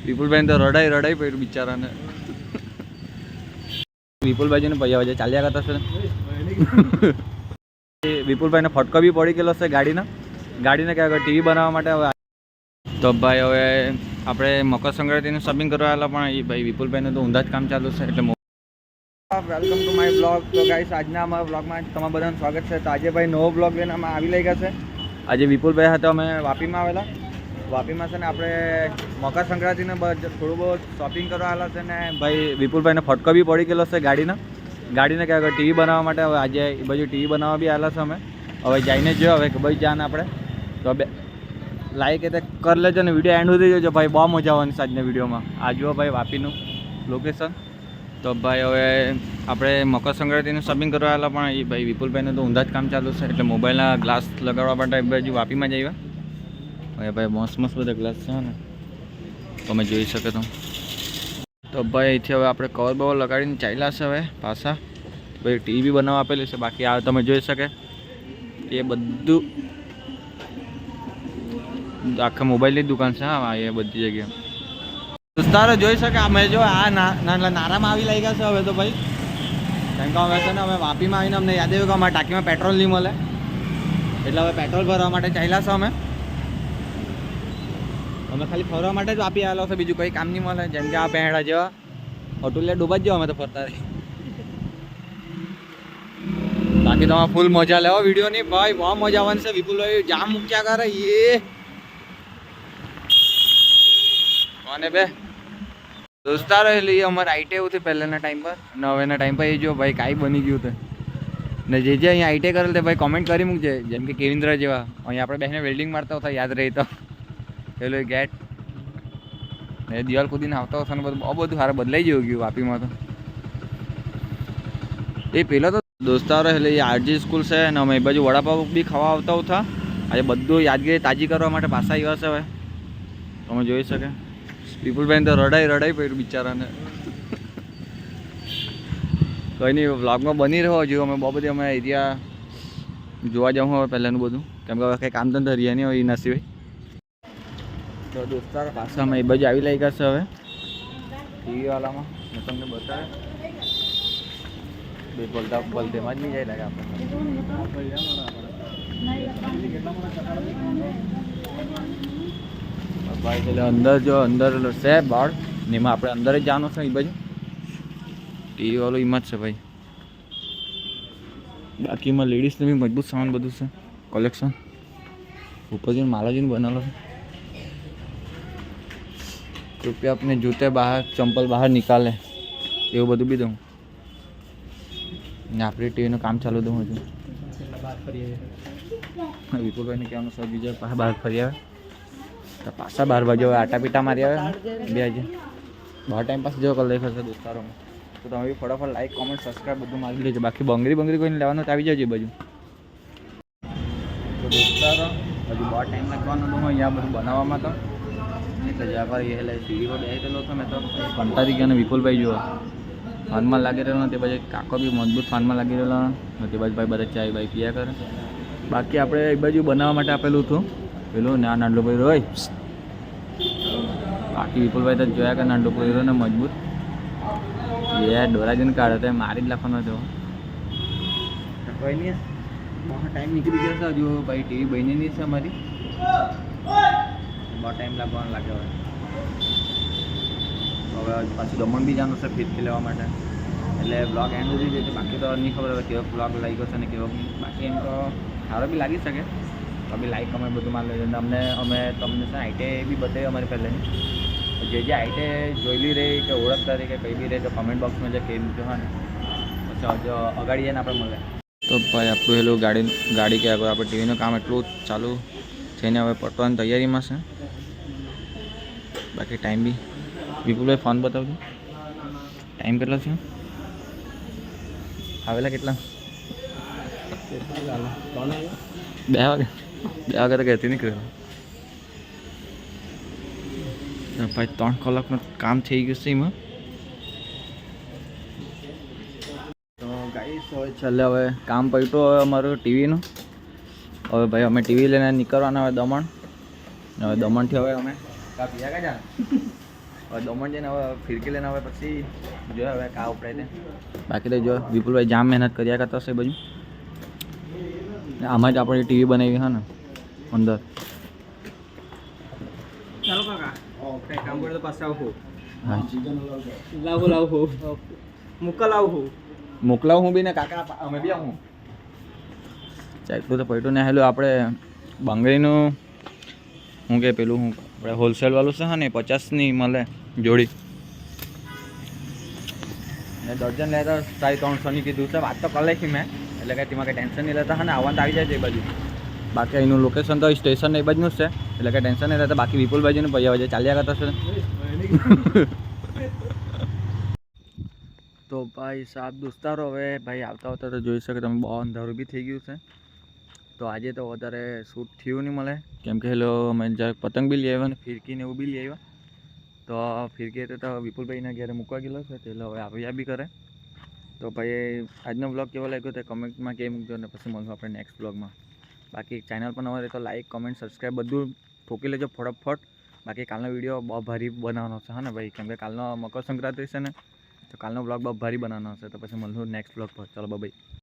વિપુલભાઈ તો રડાઈ પડ્યું બિચારાને. વિપુલભાઈ ને પૈયા વજે ચાલ્યા કરતા છે. વિપુલભાઈને ફટકો બી પડી ગયેલો છે ગાડીને ક્યાં ટીવી બનાવવા માટે. હવે તો ભાઈ હવે આપણે મકર સંક્રાંતિનું શોપિંગ કરવા આવેલા, પણ એ ભાઈ વિપુલભાઈનું તો ઊંધા જ કામ ચાલુ છે એટલે. Welcome to my blog. તો ગાઈસ આજના અમારા બ્લોગમાં તમારું બધાનું સ્વાગત છે. તો આજે ભાઈ નવો બ્લોગ લઈને અમે આવી લઈ ગયા છે. આજે વિપુલભાઈ હતા અમે વાપીમાં આવેલા. વાપીમાં છે ને આપણે મકર સંક્રાંતિને થોડું બહુ શોપિંગ કરવા આવેલા છે ને ભાઈ વિપુલભાઈને ફટકો બી પડી ગયેલો છે ગાડીને ક્યાં ટીવી બનાવવા માટે. હવે આજે એ બાજુ ટીવી બનાવવા બી આવેલા છે અમે. હવે જઈને જોયો હવે કે ભાઈ જાને આપણે તો બે લાઈક એ કરી લેજો ને વિડીયો એન્ડ સુધી જોજો ભાઈ. બહુ મજા આવવાની છે આજના વિડીયોમાં. આ જુઓ ભાઈ વાપીનું લોકેશન. તો ભાઈ હવે આપણે મકર સંક્રાંતિનું શોપિંગ કરવા આવેલા, પણ એ ભાઈ વિપુલભાઈનું તો ઊંધા જ કામ ચાલુ છે એટલે મોબાઈલના ગ્લાસ લગાડવા માટે બાજુ વાપીમાં જ આવ્યા. હવે ભાઈ મસ્ત બધા ગ્લાસ છે ને તમે જોઈ શકો તો ભાઈ અહીંથી હવે આપણે કવર બવર લગાડીને ચાલ્યા છે હવે પાછા. ભાઈ ટીવી બનાવવા આપેલી છે, બાકી આ તમે જોઈ શકે એ બધું આખા મોબાઈલની દુકાન છે. હા એ બધી જગ્યાએ દોસ્તારો જોઈ શકે. અમે જો આ નારામાં આવી લઈ ગયા છે હવે તો ભાઈ. કેમ કે હવે છે ને અમે વાપીમાં આવીને અમને યાદ આવ્યું કે અમારા ટાંકીમાં પેટ્રોલ નહીં મળે એટલે હવે પેટ્રોલ ભરવા માટે ચાલ્યા છે અમે ખાલી ફરવા માટે જ વાપી આવેલો છે, બીજું કંઈ કામ નહીં મળે. જેમ કે આ પેંડા જેવા હોટુલિયા ડૂબા જ જેવા અમે તો ફરતા રહી. બાકી તમે ફૂલ મજા લેવો વિડીયોની ભાઈ. બહુ મજા આવવાની છે. વિપુલભાઈ જામ મૂક્યા કરે એ કોને બે દોસ્તારો એટલે એ અમારે આઈટી એવું થયું પહેલાંના ટાઈમ પર અને હવેના ટાઈમ પર એ જો ભાઈ કાંઈ બની ગયું હતું ને જે અહીંયા આઈટી કરેલ તે ભાઈ કોમેન્ટ કરી મૂકજે. જેમ કે કેવિન્દ્ર જેવા અહીંયા આપણે બહેને વેલ્ડિંગ મારતા હતા યાદ રહી તો પેલો ગેટ ને દિવાલ કૂદીને આવતા હતા ને બહુ બધું સારું બદલાઈ ગયું વાપીમાં તો. એ પેલો તો દોસ્તારો એટલે એ આરજી સ્કૂલ છે ને અમે એ બાજુ વડાપાવ બી ખાવા આવતા હતા. આજે બધું યાદગીરી તાજી કરવા માટે પાછા આવ્યા છે. હવે તમે જોઈ શકે વિપુલભાઈને તો રડાઈ પડ્યું બિચારાને. કંઈ નહીં વ્લોગમાં બની રહ્યો જોઈએ. અમે બહુ બધી અમે એરિયા જોવા જાઉં હવે પહેલાંનું બધું, કેમ કે હવે કંઈ કામ ધંધા રહ્યા નહીં હોય એ નસીબ. તો દોસ્તારો પાછા અમે એ બાજુ આવી લઈ ગયા છે હવે ટીવીવાળામાં. મેં તમને બતાવે બે બોલતેમાં જ નહીં જાય લાગે આપણે. ભાઈ એટલે અંદર જો અંદર છે બાળ ને એમાં આપણે અંદર જ જવાનું છે. એ બાજુ ટીવી વાળું એમાં જ છે ભાઈ. બાકીમાં લેડીઝને બી મજબૂત સામાન બધું છે કલેક્શન. ઉપરજીને માલાજીને બનેલો છે. કૃપયા अपने जूते બહાર ચંપલ બહાર નિકાલે એવું બધું બી દઉં ને આપણી ટીવીનું કામ ચાલુ દઉં હજુ. વિપુલભાઈને કહેવાનું સર બીજા પાસે બહાર ફરી આવે તો પાછા 12 વાગે આટા પીટા મારી આવે બે હજાર બહુ ટાઈમ પાસ જેવો કરી લઈ થશે દોસ્તારોમાં. તો તમે બી ફટાફટ લાઈક કોમેન્ટ સબસ્ક્રાઈબ બધું મારી લેજો. બાકી બંગરી કોઈને લેવાનું તો આવી જાજો બાજુ. તો દોસ્તારો હજુ બહુ ટાઈમ લાગવાનો તો અહીંયા બધું બનાવવામાં તો એટલે જ્યાં પર એટલે સીડી પર બેસેલો હતો મેં તો કંટાળી ગયો. ને વિપુલભાઈ જુઓ ફાનમાં લાગી રહેલો તે બાજુ કાકો બી મજબૂત ફાનમાં લાગી રહેલો ને તે બાજુ ભાઈ બધા ચાય બાઈ પીયા કરે. બાકી આપણે એ બાજુ બનાવવા માટે આપેલું હતું પેલું ને આ નાનલો ભાઈ હોય. બાકી વિપુલભાઈ તો જોયા કે નાનલો ભાઈ રહ્યો ને મજબૂત એ ડોરાજીને કાઢે તો મારી જ નાખવાનો હતો. કોઈ નહીં ટાઈમ નીકળી ગયો છે હજુ ભાઈ. ટીવી બની નહીં છે અમારી. બહુ ટાઈમ લાગવાનો લાગે હવે પાછું દમણ બી જવાનું છે ફીરથી લેવા માટે એટલે બ્લોગ એન્ડ સુધી જશે. બાકી તો નહીં ખબર હવે કેવો બ્લોગ લાગ્યો છે ને કેવો નહીં. બાકી એમ તો સારો બી લાગી શકે તો બી લાઈક અમે બધું મારી લેજો. અમે તમને છે આઈટી બી બતાવી અમારી પહેલાંની જે આઈટી જોયેલી રહી કે ઓળખતા રહી કે કંઈ બી રહે તો કમેન્ટ બોક્સમાં જે કેમ હા ને પછી હજુ અગાડી જઈને આપણે મળે. તો ભાઈ આપણું પેલું ગાડી કે આગળ આપણે ટીવીનું કામ એટલું ચાલુ થઈને હવે પટવાની તૈયારીમાં છે. બાકી ટાઈમ બી વિપુલભાઈ ફોન બતાવજો ટાઈમ કેટલો છે આવેલા કેટલા 2 વાગે તો કહેતી નીકળ્યો ભાઈ. 3 કલાકનું કામ થઈ ગયું છે એમાં. તો ગાઈસ હવે છેલ્લે હવે કામ પડ્યું હવે અમારું ટીવીનું. હવે ભાઈ અમે ટીવી લઈને નીકળવાના હવે દમણ. હવે દમણથી હવે અમે દમણ જઈને હવે ફિરકી લઈને હવે પછી જોયા હવે કા ઉપડે તે બાકી તો જો વિપુલભાઈ જામ મહેનત કર્યા કરતા હશે બધું આમાં જ આપણે ટીવી બનાવી હા ને અંદર ચાલો કાકા કઈ કામ પડે તો પાછા આવું હા લાવું મોકલાવું હું બી ને કાકા અમે બી આવું ચાલતું તો પડ્યું ને હેલું આપણે બંગડીનું હું કે પેલું હું આપણે હોલસેલ વાળું છે હા ને 50ની મળે જોડી ને દર્જન લેતા 350ની કીધું છે વાત તો કરી નાખી મેં એટલે કે તેમાં કંઈ ટેન્શન નહીં લેતા હા ને આવવાનું આવી જાય છે એ બાજુ બાકી અહીંનું લોકેશન તો સ્ટેશન એ બાજુનું જ છે એટલે કંઈ ટેન્શન નહીં લેતા બાકી વિપુલ બાજુને પૈયા વજે ચાલ્યા કરતા છે તો ભાઈ સાહેબ દોસ્તારો હવે ભાઈ આવતા આવતા તો જોઈ શકો તમે બહુ અંધારું બી થઈ ગયું છે તો આજે તો વધારે શૂટ થયું નહીં મળે કેમ કે હેલો અમે જરાક પતંગ બી લઈ આવ્યા ને ફિરકીને એવું બી લઈ આવ્યા તો ફિરકી તો વિપુલભાઈના ઘરે મૂકવા ગયેલો છે તે હવે આવ્યા બી કરે તો ભાઈ આજનો બ્લોગ કેવો લાગ્યો તે કમેન્ટમાં કહી મૂકજો અને પછી મળશું આપણે નેક્સ્ટ બ્લોગમાં બાકી ચેનલ પર નવા તો લાઈક કમેન્ટ સબસ્ક્રાઈબ બધું ઠોકી લેજો ફટોફટ બાકી કાલનો વિડીયો બહુ ભારી બનાવવાનો છે હા ને ભાઈ કેમ કે કાલનો મકર સંક્રાંતિ છે ને તો કાલનો બ્લોગ બહુ ભારી બનાવવાનો હશે તો પછી મળશું નેક્સ્ટ બ્લોગ પર ચાલો બાય.